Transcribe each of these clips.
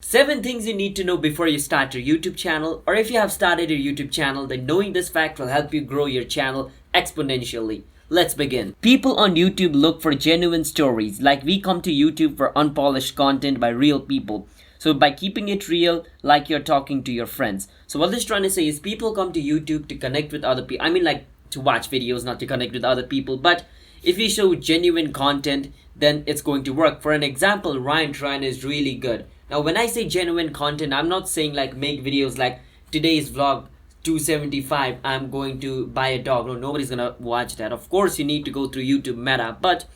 7 things you need to know before you start your YouTube channel, or if you have started your YouTube channel, then knowing this fact will help you grow your channel exponentially. Let's begin. People on YouTube look for genuine stories. Like, we come to YouTube for unpolished content by real people. So by keeping it real, like you're talking to your friends. So what this is trying to say is people come to YouTube to connect with other people. I mean, like, to watch videos, not to connect with other people. But if you show genuine content, then it's going to work. For an example, Ryan is really good. Now, when I say genuine content, I'm not saying like make videos like today's vlog 275, I'm going to buy a dog. No, nobody's gonna watch that. Of course, you need to go through YouTube Meta, but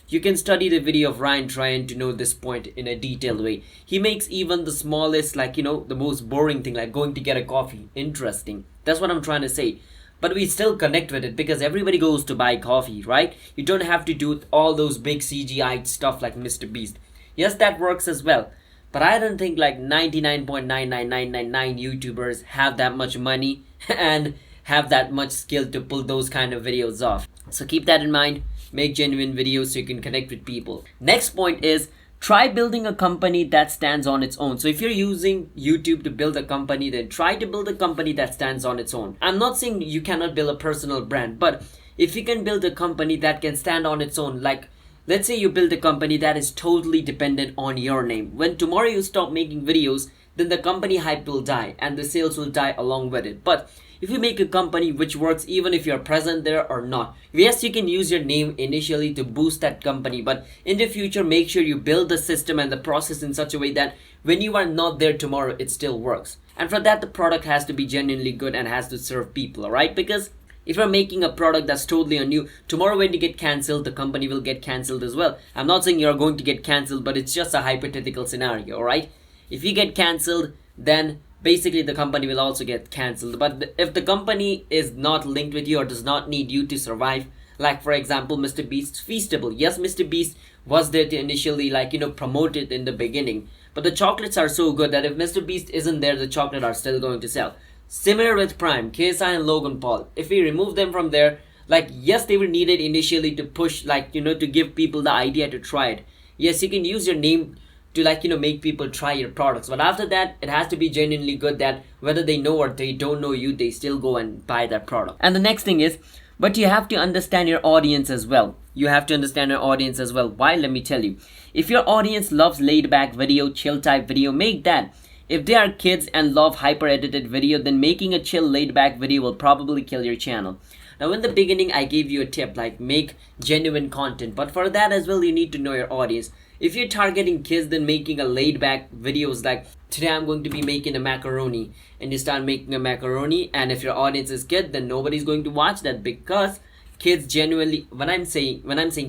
you can study the video of Ryan trying to know this point in a detailed way. He makes even the smallest, like, the most boring thing, like going to get a coffee, interesting. That's what I'm trying to say. But we still connect with it because everybody goes to buy coffee, right? You don't have to do all those big CGI stuff like Mr. Beast. Yes, that works as well. But I don't think like 99.99999 YouTubers have that much money and have that much skill to pull those kind of videos off. So keep that in mind. Make genuine videos so you can connect with people. Next point is try building a company that stands on its own. So if you're using YouTube to build a company, then try to build a company that stands on its own. I'm not saying you cannot build a personal brand, but if you can build a company that can stand on its own, like let's say you build a company that is totally dependent on your name. When tomorrow you stop making videos, then the company hype will die and the sales will die along with it. But if you make a company which works even if you're present there or not, yes, you can use your name initially to boost that company, but in the future, make sure you build the system and the process in such a way that when you are not there tomorrow, it still works. And for that, the product has to be genuinely good and has to serve people, alright? Because if you're making a product that's totally on you, tomorrow when you get cancelled, the company will get cancelled as well. I'm not saying you're going to get cancelled, but it's just a hypothetical scenario, alright? If you get cancelled, then basically the company will also get cancelled. But if the company is not linked with you or does not need you to survive, like for example Mr. Beast's Feastable. Yes, Mr. Beast was there to initially promote it in the beginning, but the chocolates are so good that if Mr. Beast isn't there, the chocolate are still going to sell. Similar with Prime, KSI and Logan Paul. If we remove them from there, yes, they were needed initially to push, to give people the idea to try it. Yes, you can use your name to make people try your products, but after that it has to be genuinely good that whether they know or they don't know you, they still go and buy that product. And the next thing is, but you have to understand your audience as well. Why? Let me tell you. If your audience loves laid back video, chill type video, make that. If they are kids and love hyper edited video, then making a chill laid back video will probably kill your channel. Now in the beginning I gave you a tip like make genuine content, but for that as well you need to know your audience. If you're targeting kids, then making a laid back videos like today I'm going to be making a macaroni, and you start making a macaroni, and if your audience is kid, then nobody's going to watch that because kids genuinely, when I'm saying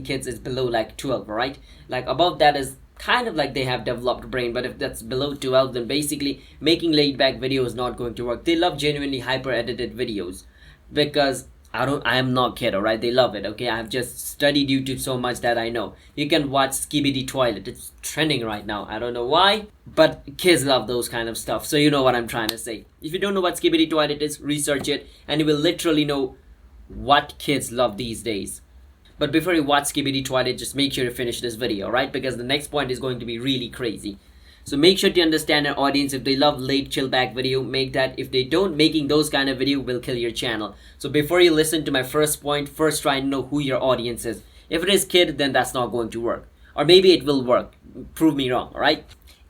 kids, is below like 12, right? Like above that is kind of like they have developed brain, but if that's below 12, then basically making laid back video is not going to work. They love genuinely hyper edited videos because I am not kid, alright? They love it, okay? I've just studied YouTube so much that I know. You can watch Skibidi Toilet. It's trending right now. I don't know why, but kids love those kind of stuff. So you know what I'm trying to say. If you don't know what Skibidi Toilet is, research it and you will literally know what kids love these days. But before you watch Skibidi Toilet, just make sure you finish this video, alright? Because the next point is going to be really crazy. So make sure to understand your audience. If they love late chill back video, make that. If they don't, making those kind of video will kill your channel. So before you listen to my first point, first try and know who your audience is. If it is kid, then that's not going to work. Or maybe it will work. Prove me wrong, alright?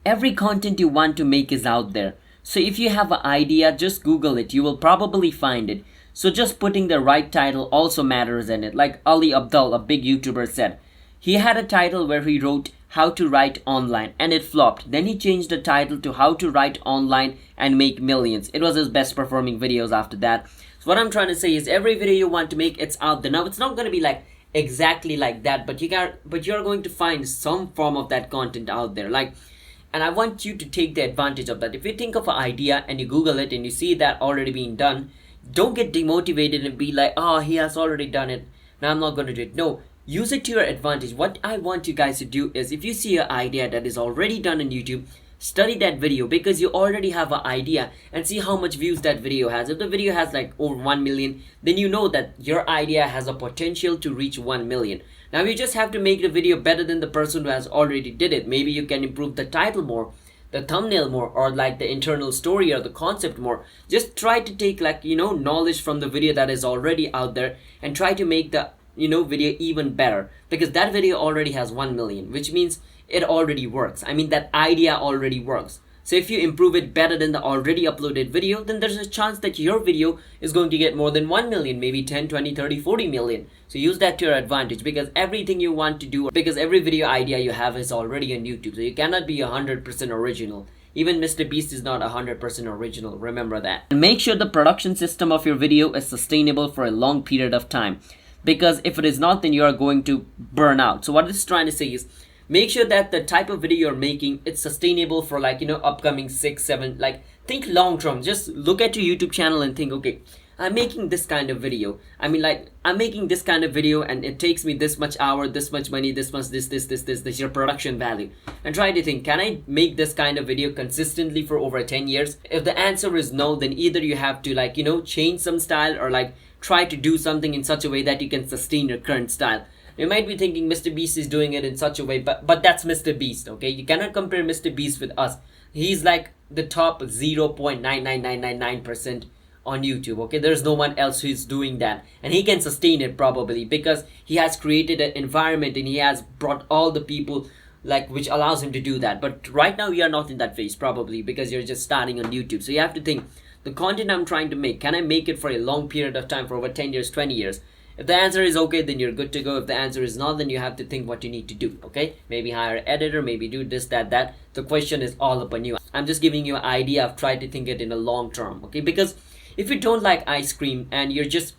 Every content you want to make is out there. So if you have an idea, just Google it. You will probably find it. So just putting the right title also matters in it. Like Ali Abdul, a big YouTuber, said. He had a title where he wrote how to write online and it flopped. Then he changed the title to how to write online and make millions. It was his best performing videos after that. So what I'm trying to say is every video you want to make, it's out there. Now it's not going to be like exactly like that, but you're going to find some form of that content out there. And I want you to take the advantage of that. If you think of an idea and you Google it and you see that already being done, don't get demotivated and be like, oh, he has already done it, now I'm not going to do it. No. Use it to your advantage. What I want you guys to do is if you see an idea that is already done on YouTube, study that video because you already have an idea and see how much views that video has. If the video has like over 1 million, then you know that your idea has a potential to reach 1 million. Now you just have to make the video better than the person who has already did it. Maybe you can improve the title more. the thumbnail more, or like the internal story or the concept more. Just try to take like, knowledge from the video that is already out there and try to make the, video even better, because that video already has 1 million, which means it already works. I mean, that idea already works. So if you improve it better than the already uploaded video, then there's a chance that your video is going to get more than 1 million, maybe 10, 20, 30, 40 million. So use that to your advantage, because everything you want to do, because every video idea you have is already on YouTube. So you cannot be 100% original. Even Mr. Beast is not 100% original. Remember that. And make sure the production system of your video is sustainable for a long period of time. Because if it is not, then you are going to burn out. So what this is trying to say is, make sure that the type of video you're making, it's sustainable for like, upcoming 6, 7, like think long term. Just look at your YouTube channel and think, okay, I'm making this kind of video. I mean, like, I'm making this kind of video and it takes me this much hour, this much money, this much, this, your production value. And try to think, can I make this kind of video consistently for over 10 years? If the answer is no, then either you have to like, change some style, or like try to do something in such a way that you can sustain your current style. You might be thinking Mr. Beast is doing it in such a way, but that's Mr. Beast, okay? You cannot compare Mr. Beast with us. He's like the top 0.99999% on YouTube, okay? There's no one else who's doing that. And he can sustain it probably because he has created an environment and he has brought all the people like which allows him to do that. But right now we are not in that phase probably because you're just starting on YouTube. So you have to think, the content I'm trying to make, can I make it for a long period of time, for over 10 years, 20 years? If the answer is okay, then you're good to go. If the answer is not, then you have to think what you need to do, okay? Maybe hire an editor, maybe do this, that. The question is all upon you. I'm just giving you an idea. I've tried to think it in a long term, okay? Because if you don't like ice cream and you're just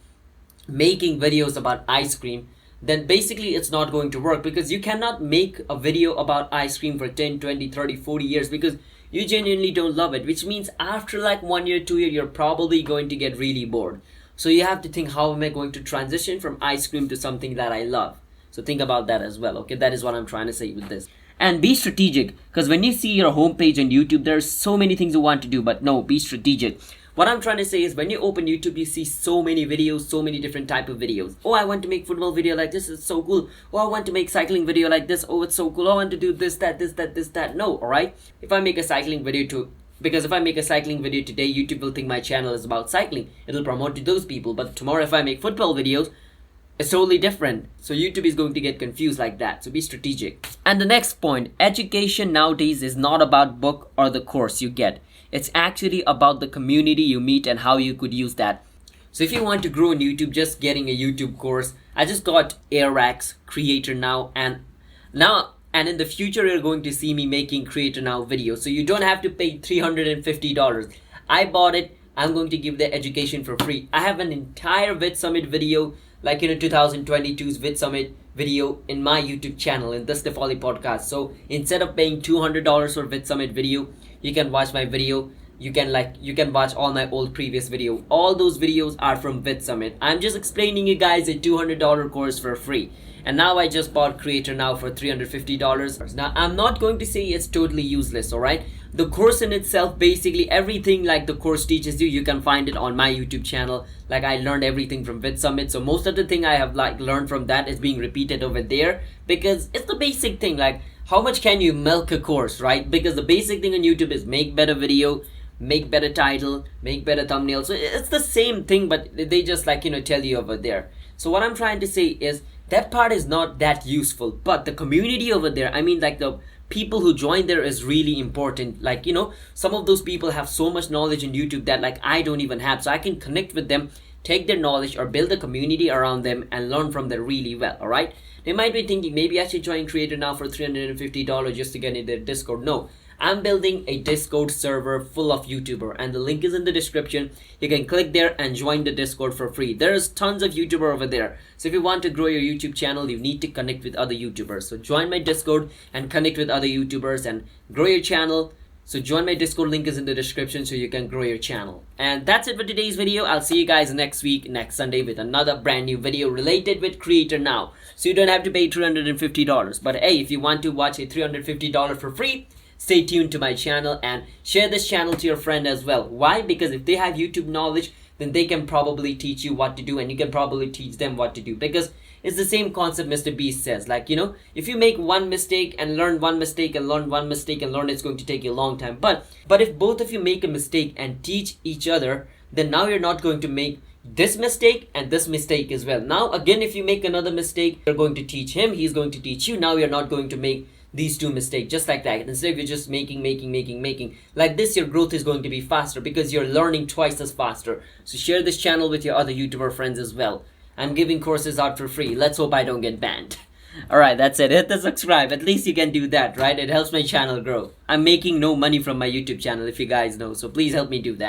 making videos about ice cream, then basically it's not going to work, because you cannot make a video about ice cream for 10, 20, 30, 40 years because you genuinely don't love it, which means after like 1 year, 2 years, you're probably going to get really bored. So you have to think, how am I going to transition from ice cream to something that I love? So think about that as well, okay? That is what I'm trying to say with this. And be strategic, because when you see your homepage on YouTube, there's so many things you want to do, but no, be strategic. What I'm trying to say is, when you open YouTube, you see so many videos, so many different type of videos. Oh, I want to make football video like this, it's so cool. Oh, I want to make cycling video like this, oh, it's so cool. Oh, I want to do this, that. No, alright? If I make a cycling video because if I make a cycling video today, YouTube will think my channel is about cycling. It'll promote to those people. But tomorrow if I make football videos, it's totally different. So YouTube is going to get confused like that. So be strategic. And the next point, education nowadays is not about book or the course you get. It's actually about the community you meet and how you could use that. So if you want to grow on YouTube, just getting a YouTube course. I just got Airwax, Creator Now, and in the future you're going to see me making Creator Now videos. So you don't have to pay $350. I bought it. I'm going to give the education for free. I have an entire Vid Summit video, like 2022's Vid Summit video in my YouTube channel, in this Defali podcast. So instead of paying $200 for Vid Summit video, you can watch my video. You can watch all my old previous video. All those videos are from Vid Summit. I'm just explaining you guys a $200 course for free. And now I just bought Creator Now for $350. Now I'm not going to say it's totally useless, alright? The course in itself, basically everything like the course teaches you can find it on my YouTube channel. Like I learned everything from Vid Summit. So most of the thing I have like learned from that is being repeated over there, because it's the basic thing. Like, how much can you milk a course, right? Because the basic thing on YouTube is make better video, make better title, make better thumbnail. So it's the same thing, but they just like, tell you over there. So what I'm trying to say is, that part is not that useful, but the community over there, I mean like the people who join there is really important. Like, some of those people have so much knowledge in YouTube that like I don't even have. So I can connect with them, take their knowledge or build a community around them and learn from them really well, alright? They might be thinking, maybe I should join Creator Now for $350 just to get in their Discord. No. I'm building a Discord server full of YouTuber, and the link is in the description. You can click there and join the Discord for free. There's tons of YouTuber over there. So if you want to grow your YouTube channel, you need to connect with other YouTubers. So join my Discord and connect with other YouTubers and grow your channel. So join my Discord, link is in the description, so you can grow your channel. And that's it for today's video. I'll see you guys next week, next Sunday, with another brand new video related with Creator Now. So you don't have to pay $350. But hey, if you want to watch a $350 for free, stay tuned to my channel and share this channel to your friend as well. Why? Because if they have YouTube knowledge, then they can probably teach you what to do, and you can probably teach them what to do. Because it's the same concept Mr. Beast says. Like, if you make one mistake and learn one mistake and learn one mistake and learn, it's going to take you a long time. But if both of you make a mistake and teach each other, then now you're not going to make this mistake and this mistake as well. Now again, if you make another mistake, you're going to teach him, he's going to teach you. Now you're not going to make these two mistakes, just like that. Instead of you just making like this, your growth is going to be faster because you're learning twice as faster. So share this channel with your other YouTuber friends as well. I'm giving courses out for free. Let's hope I don't get banned. Alright, that's it. Hit the subscribe. At least you can do that, right? It helps my channel grow. I'm making no money from my YouTube channel, if you guys know, so please help me do that.